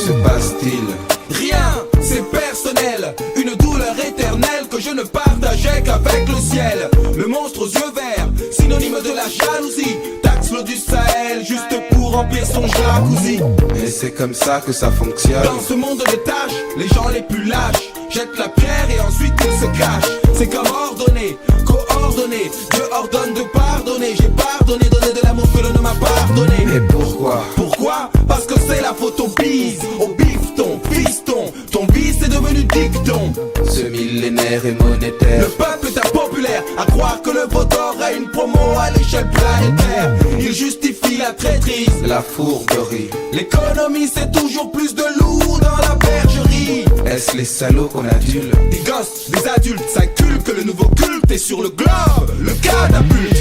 se passe-t-il? Rien, c'est personnel. Une douleur éternelle que je ne partageais qu'avec le ciel. Le monstre aux yeux verts, synonyme de la jalousie. Taxe l'eau du Sahel, juste pour remplir son jacuzzi. Et c'est comme ça que ça fonctionne. Dans ce monde de tâches, les gens les plus lâches jettent la pierre et ensuite ils se cachent. C'est comme ordonné, coordonné. Dieu ordonne de pardonner. J'ai pardonné, donné de l'amour que l'on ne m'a pas donné. Et pourquoi? Pourquoi? Parce que c'est la faute au bise, au bifton, fiston. Ton vice est devenu dicton. Ce millénaire est monétaire. Le peuple est impopulaire à croire que le vote aura une promo à l'échelle planétaire. Il justifie la traîtrise, La fourberie. l'économie c'est toujours plus de loups dans la bergerie. Est-ce les salauds qu'on adule? Des gosses, des adultes s'inculquent que le nouveau culte est sur le globe, le catapulte.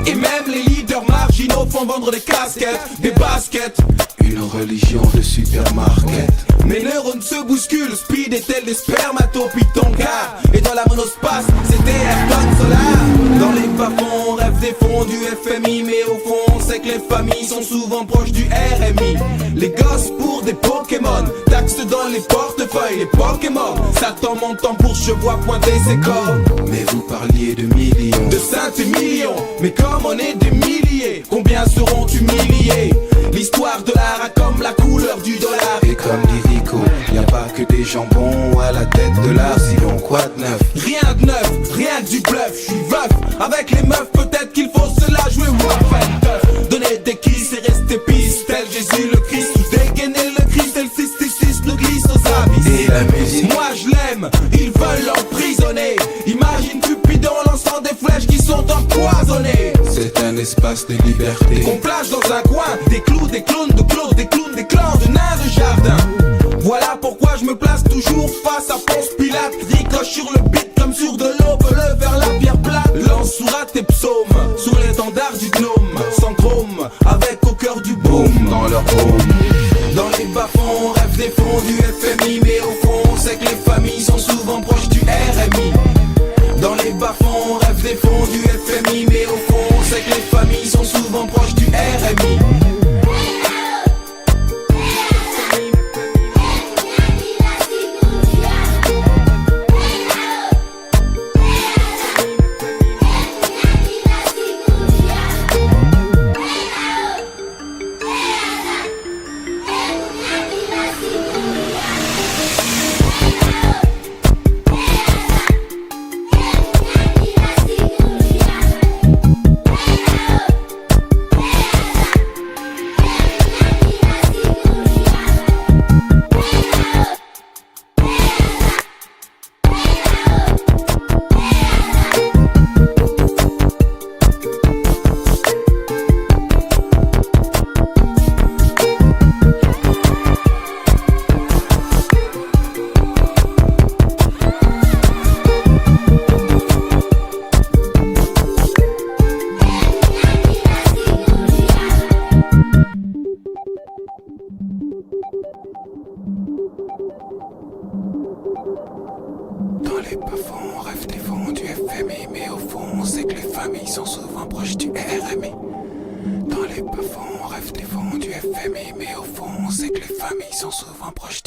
Et même les leaders marginaux font vendre des casquettes, des baskets. Une religion de supermarket. Mes neurones se bousculent, speed est tel des spermatopythons car. Et dans la monospace, c'était Ayrton Solar. Dans les bas-fonds, on rêve des fonds du FMI. Mais au fond, on sait que les familles sont souvent proches du RMI. Les gosses pour des Pokémon, taxes dans les portefeuilles, les Pokémon. Satan montant pour chevois pointer ses cornes. Mais vous parliez de millions. De centaines et millions, mais comme on est des milliers, combien seront humiliés? L'histoire de l'art a comme la couleur du dollar. Et comme dit Rico, y a pas que des jambons à la tête de l'art. Sinon quoi de neuf? Rien de neuf, rien que du bluff. Je suis veuf, avec les meufs peut-être qu'il faut se la jouer rough and tough. Donner des kisses et rester pisse, tel Jésus le Christ. Ou dégainer le Christ et le 666 le glisse aux abysses. Et la musique? Moi je l'aime, ils veulent l'emprisonner. Imagine Cupidon lançant des flèches qui sont empoisonnées. C'est un espace de liberté. Qu'on plage dans un coin, des clous, des clowns de clous, des clowns, des clans de nains de jardin. Voilà pourquoi je me place toujours face à Ponce Pilate. Ricoche sur le beat comme sur de l'eau, le vers la pierre plate. Lance sourate et psaume, sur l'étendard du gnome. Sans chrome, avec au cœur du boom. Dans leur home. Dans les bas-fonds, on rêve des fonds du FMI. Mais au fond, on sait que les familles sont souvent proches du RMI. Dans les bas-fonds, on rêve des fonds du FMI. Mais au fond, on sait que les familles sont souvent proches du RMI. Dans les bas-fonds, on rêve des fonds du FMI. Mais au fond, on sait que les familles sont souvent proches du RMI. Dans les bas-fonds, on rêve des fonds du FMI. Mais au fond, on sait que les familles sont souvent proches